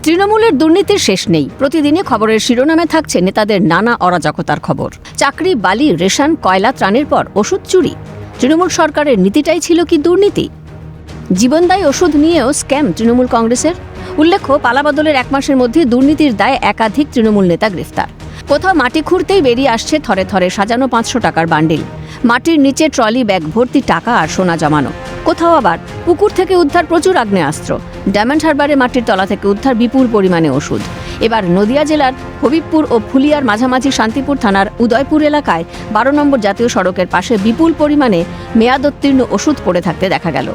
তৃণমূলের দুর্নীতির শেষ নেই। প্রতিদিনই খবরের শিরোনামে থাকছে নেতাদের নানা অরাজকতার খবর। চাকরি, বালি, রেশন, কয়লা, ত্রাণের পর ওষুধ চুরি। তৃণমূল সরকারের নীতিটাই ছিল কি দুর্নীতি? জীবনদায়ী ওষুধ নিয়েও স্ক্যাম তৃণমূল কংগ্রেসের। উল্লেখ্য, পালাবদলের 1 মাসের মধ্যে দুর্নীতির দায়ে একাধিক তৃণমূল নেতা গ্রেফতার। কোথাও মাটি খুঁড়তেই বেরিয়ে আসছে থরে থরে সাজানো 500 টাকার বান্ডিল, মাটির নিচে ট্রলি ব্যাগ ভর্তি টাকা আর সোনা জমানো। কোথাও আবার পুকুর থেকে উদ্ধার প্রচুর আগ্নেয়াস্ত্র। ডায়মন্ড হারবারে মাটির তলা থেকে উদ্ধার বিপুল পরিমাণে ওষুধ। এবার নদিয়া জেলার হবিবপুর ও ফুলিয়ার মাঝামাঝি শান্তিপুর থানার উদয়পুর এলাকায় 12 নম্বর জাতীয় সড়কের পাশে বিপুল পরিমাণে মেয়াদোত্তীর্ণ ওষুধ পড়ে থাকতে দেখা গেল।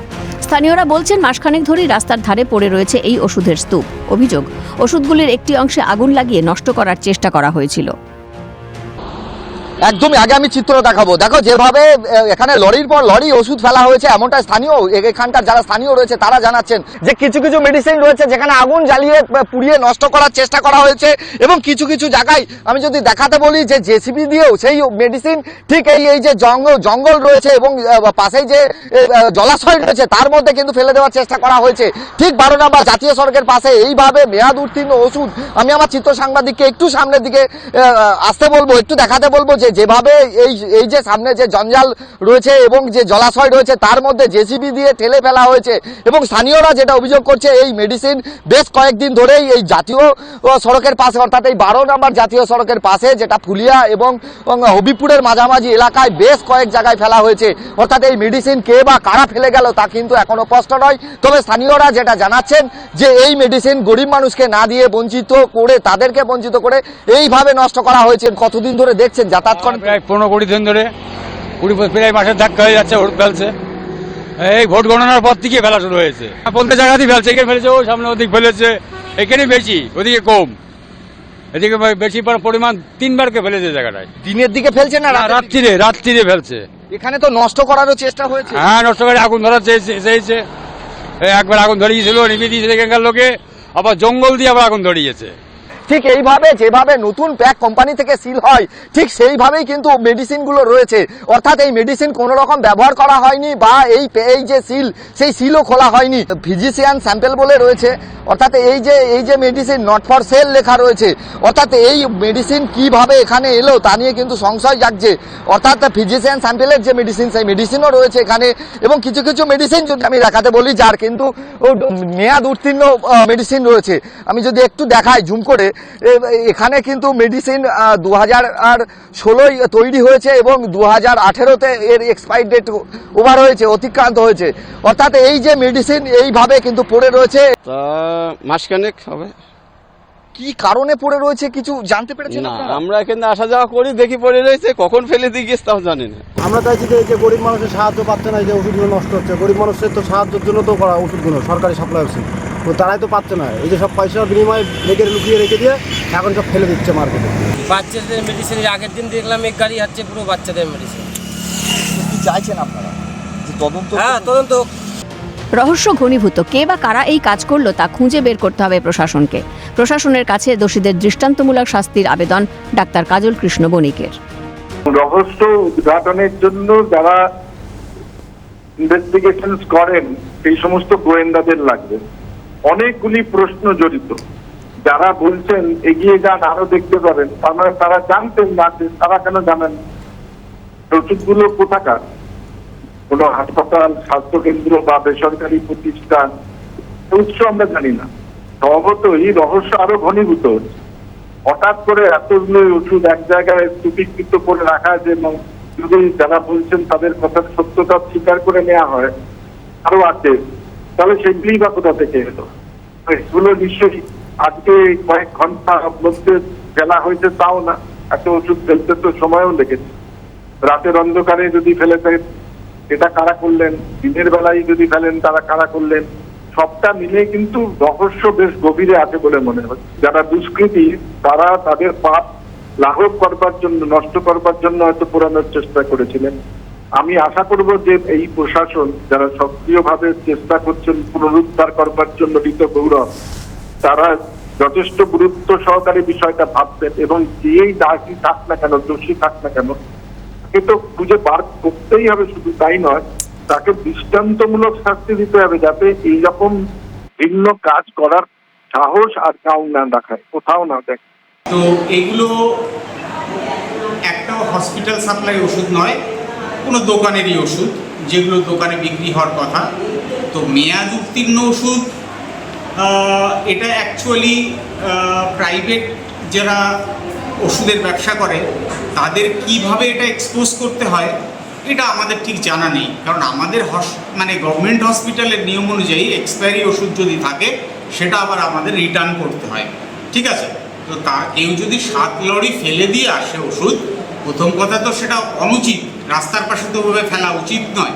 স্থানীয়রা বলছেন, মাসখানেক ধরেই রাস্তার ধারে পড়ে রয়েছে এই ওষুধের স্তূপ। অভিযোগ, ওষুধগুলির একটি অংশে আগুন লাগিয়ে নষ্ট করার চেষ্টা করা হয়েছিল। একদমই আগে আমি চিত্র দেখাবো। দেখো যেভাবে এখানে লরির পর লরি ওষুধ ফেলা হয়েছে, এমনটা স্থানীয় এখানকার যারা স্থানীয় রয়েছে তারা জানাচ্ছেন যে কিছু কিছু মেডিসিন রয়েছে যেখানে আগুন জ্বালিয়ে পুড়িয়ে নষ্ট করার চেষ্টা করা হয়েছে, এবং কিছু কিছু জায়গায় আমি যদি দেখাতে বলি যে জেসিবি দিয়েও সেই মেডিসিন ঠিক এই যে জঙ্গল রয়েছে এবং পাশেই যে জলাশয় রয়েছে তার মধ্যে কিন্তু ফেলে দেওয়ার চেষ্টা করা হয়েছে। ঠিক 12 নম্বর জাতীয় সড়কের পাশে এইভাবে মেয়াদ উত্তীর্ণ ওষুধ, আমি আমার চিত্র সাংবাদিককে একটু সামনের দিকে আসতে বলবো, একটু দেখাতে বলবো যেভাবে এই যে সামনে যে জঞ্জাল রয়েছে এবং যে জলাশয় রয়েছে তার মধ্যে জেসিবি দিয়ে ঠেলে ফেলা হয়েছে। এবং স্থানীয়রা যেটা অভিযোগ করছে, এই মেডিসিন বেশ কয়েকদিন ধরেই এই জাতীয় সড়কের পাশে, অর্থাৎ এই 12 নম্বর জাতীয় সড়কের পাশে যেটা ফুলিয়া এবং হবিবপুরের মাঝামাঝি এলাকায় বেশ কয়েক জায়গায় ফেলা হয়েছে। অর্থাৎ এই মেডিসিন কে বা কারা ফেলে গেল তা কিন্তু এখনো স্পষ্ট নয়। তবে স্থানীয়রা যেটা জানাচ্ছেন যে এই মেডিসিন গরিব মানুষকে না দিয়ে বঞ্চিত করে, তাদেরকে বঞ্চিত করে এইভাবে নষ্ট করা হয়েছে। কতদিন ধরে দেখছেন যাতায়াত করেন? প্রায় 15-20 দিন ধরে, 20 প্রায় মাসের ধাক্কা হয়ে যাচ্ছে। ভোট ফেলছে, এই ভোট গণনার পর থেকে ফেলা শুরু হয়েছে। বলতে জায়গাতেই ফেলছে, এখানে ফেলেছে, ও সামনে ওদিক ফেলেছে, এখানে বেশি ওদিকে কম, এদিকে বেশি পরিমাণ 3বারকে ফেলেছে জায়গাটায়। দিনের দিকে ফেলছে না রাত্রিরে ফেলছে। এখানে তো নষ্ট করারও চেষ্টা হয়েছে। হ্যাঁ, নষ্ট করে আগুন ধরার চেয়েছে। একবার আগুন ধরিয়েছিল, নিভিয়ে দিয়েছে এখানকার লোকে, আবার জঙ্গল দিয়ে আবার আগুন ধরিয়েছে। ঠিক এইভাবে যেভাবে নতুন প্যাক কোম্পানি থেকে সিল হয়, ঠিক সেইভাবেই কিন্তু মেডিসিনগুলো রয়েছে। অর্থাৎ এই মেডিসিন কোনো রকম ব্যবহার করা হয়নি বা এই যে সিল, সেই সিলও খোলা হয়নি। ফিজিশিয়ান স্যাম্পেল বলে রয়েছে, অর্থাৎ এই যে মেডিসিন নট ফর সেল লেখা রয়েছে। অর্থাৎ এই মেডিসিন কিভাবে এখানে এলো তা নিয়ে কিন্তু সংশয় জাগছে। অর্থাৎ ফিজিশিয়ান স্যাম্পেলের যে মেডিসিন, সেই মেডিসিনও রয়েছে এখানে। এবং কিছু কিছু মেডিসিন যদি আমি দেখাতে বলি, যার কিন্তু মেয়াদ উত্তীর্ণ মেডিসিন রয়েছে। আমি যদি একটু দেখাই জুম করে, এখানে কিন্তু মেডিসিন 2016 তৈরি হয়েছে এবং 2018-তে এর এক্সপায়ার ডেট ওভার হয়েছে, অতিক্রান্ত হয়েছে। অর্থাৎ এই যে মেডিসিন এইভাবে কিন্তু পড়ে রয়েছে। তা মাসখানেক হবে। কি কারণে পড়ে রয়েছে কিছু জানতে পেরেছেন না, আপনারা? আমরা এখানে আসা যাওয়া করি, দেখি পড়ে রয়েছে, কখন ফেলে দিয়ে গেছে তাও জানি না। আমরা চাইছি যে এই যে গরিব মানুষের সাহায্য পাচ্ছে না, এই যে ওষুধগুলো নষ্ট হচ্ছে, গরিব মানুষের তো সাহায্যের জন্য তো করা ওষুধগুলো সরকারি সাপ্লাই ওষুধ, তো তারাই তো পাচ্ছে না। এই যে সব পয়সার বিনিময়ে লুকিয়ে রেখে দিয়ে এখন সব ফেলে দিচ্ছে মার্কেটে। বাচ্চাদের মেডিসিনের আগের দিন দেখলাম এক গাড়ি হচ্ছে পুরো বাচ্চাদের মেডিসিন। কি চাইছেন আপনারা? যে তদন্ত? হ্যাঁ, তদন্ত। রহস্য ঘনীভূত। কে বা কারা এই কাজ করলো তা খুঁজে বের করতে হবে প্রশাসনকে। প্রশাসনের কাছে দোষীদের দৃষ্টান্তমূলক শাস্তির আবেদন ডাক্তার কাজল কৃষ্ণ বণিকের। রহস্য উদ্ঘাটনের জন্য যারা ইনভেস্টিগেশন করেন সেই সমস্ত গোয়েন্দাদের লাগবে। অনেকগুলি প্রশ্ন জড়িত। যারা বলছেন এগিয়ে যান আরো দেখতে পাবেন, তারা জানতেন না, তারা কেন জানেন? ওষুধগুলো কোথাকার? কোন হাসপাতাল, স্বাস্থ্যকেন্দ্র বা বেসরকারি প্রতিষ্ঠান, উৎস আমরা জানি না। স্বভাবতই রহস্য আরো ঘনীভূত হচ্ছে। হঠাৎ করে এতগুলো ওষুধ এক জায়গায় স্তূপীকৃত করে রাখা আছে, এবং যদি যারা বলছেন তাদের কথার সত্যতা স্বীকার করে নেওয়া হয় আরো আছে, তাহলে সেগুলি বা কোথা থেকে এলো? এগুলো নিশ্চয়ই আজকে কয়েক ঘন্টার মধ্যে ফেলা হয়েছে তাও না, এত ওষুধ ফেলতে তো সময়ও লেগেছে। রাতের অন্ধকারে যদি ফেলে থাকেন, এটা কারা করলেন? দিনের বেলায় যদি ফেলেন, তারা কারা করলেন? সবটা মিলে কিন্তু রহস্য বেশ গভীরে আছে বলে মনে হচ্ছে। যারা দুষ্কৃতী তারা তাদের পাপ লাঘব করবার জন্য, নষ্ট করবার জন্য হয়তো পোড়ানোর চেষ্টা করেছিলেন। আমি আশা করব যে এই প্রশাসন যারা সক্রিয়ভাবে চেষ্টা করছেন পুনরুদ্ধার করবার জন্য ঋত গৌরব, তারা যথেষ্ট গুরুত্ব সহকারে বিষয়টা ভাববেন, এবং যেই দায়ী থাক না কেন, দোষী থাক না কেন, তাকে তো খুঁজে বার করতেই হবে। শুধু তাই নয়, তাকে দৃষ্টান্তমূলক শাস্তি দিতে হবে, যাতে এইরকম ভিন্ন কাজ করার সাহস আর কাউ না দেখায়, কোথাও না দেখে। তো এগুলো একটা হসপিটাল সাপ্লাই ওষুধ নয়, কোনো দোকানেরই ওষুধ, যেগুলো দোকানে বিক্রি হওয়ার কথা। তো মেয়াদ উত্তীর্ণ ওষুধ, এটা অ্যাকচুয়ালি প্রাইভেট যারা ওষুধের ব্যবসা করে তাদের কিভাবে এটা এক্সপোজ করতে হয় এটা আমাদের ঠিক জানা নেই। কারণ আমাদের মানে গভর্নমেন্ট হসপিটালের নিয়ম অনুযায়ী এক্সপায়ারি ওষুধ যদি থাকে সেটা আবার আমাদের রিটার্ন করতে হয়, ঠিক আছে। তো কেউ যদি 7 লরি ফেলে দিয়ে আসে ওষুধ, প্রথম কথা তো সেটা অনুচিত, রাস্তার পাশে তো ওভাবে ফেলা উচিত নয়।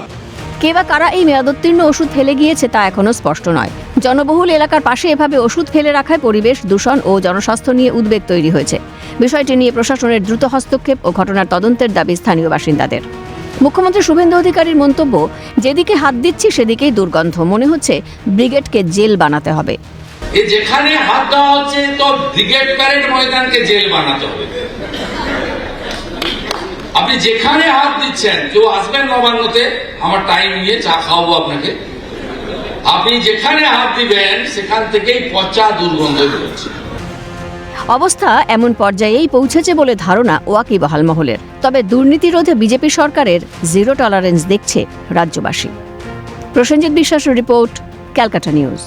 কে বা কারা এই মেয়াদোত্তীর্ণ ওষুধ ফেলে গিয়েছে তা এখনো স্পষ্ট নয়। জনবহুল এলাকার পাশে এভাবে ওষুধ ফেলে রাখায় পরিবেশ দূষণ ও জনস্বাস্থ্য নিয়ে উদ্বেগ তৈরি হয়েছে। বিষয়টি নিয়ে প্রশাসনের দ্রুত হস্তক্ষেপ ও ঘটনার তদন্তের দাবি স্থানীয় বাসিন্দাদের। মুখ্যমন্ত্রী শুভেন্দু অধিকারীর মন্তব্য, যেদিকে হাত দিচ্ছি সেদিকেই দুর্গন্ধ, মনে হচ্ছে ব্রিগেডকে জেল বানাতে হবে। যেখানে হাত দেওয়া হচ্ছে তো ব্রিগেড প্যারেড ময়দানকে জেল বানাতে হবে। আপনি যেখানে হাত দিচ্ছেন, কেউ আসবেন নবান্নতে, আমার টাইম নিয়ে চা খাওয়াবো আপনাকে, আপনি যেখানে হাত দিবেন সেখান থেকেই পচা দুর্গন্ধ বেরোচ্ছে। অবস্থা এমন পর্যায়েই পৌঁছেছে বলে ধারণা ওয়াকিবহাল মহলের। তবে দুর্নীতি রোধে বিজেপি সরকারের জিরো টলারেন্স দেখছে রাজ্যবাসী। প্রসেনজিৎ বিশ্বাসের রিপোর্ট, ক্যালকাটা নিউজ।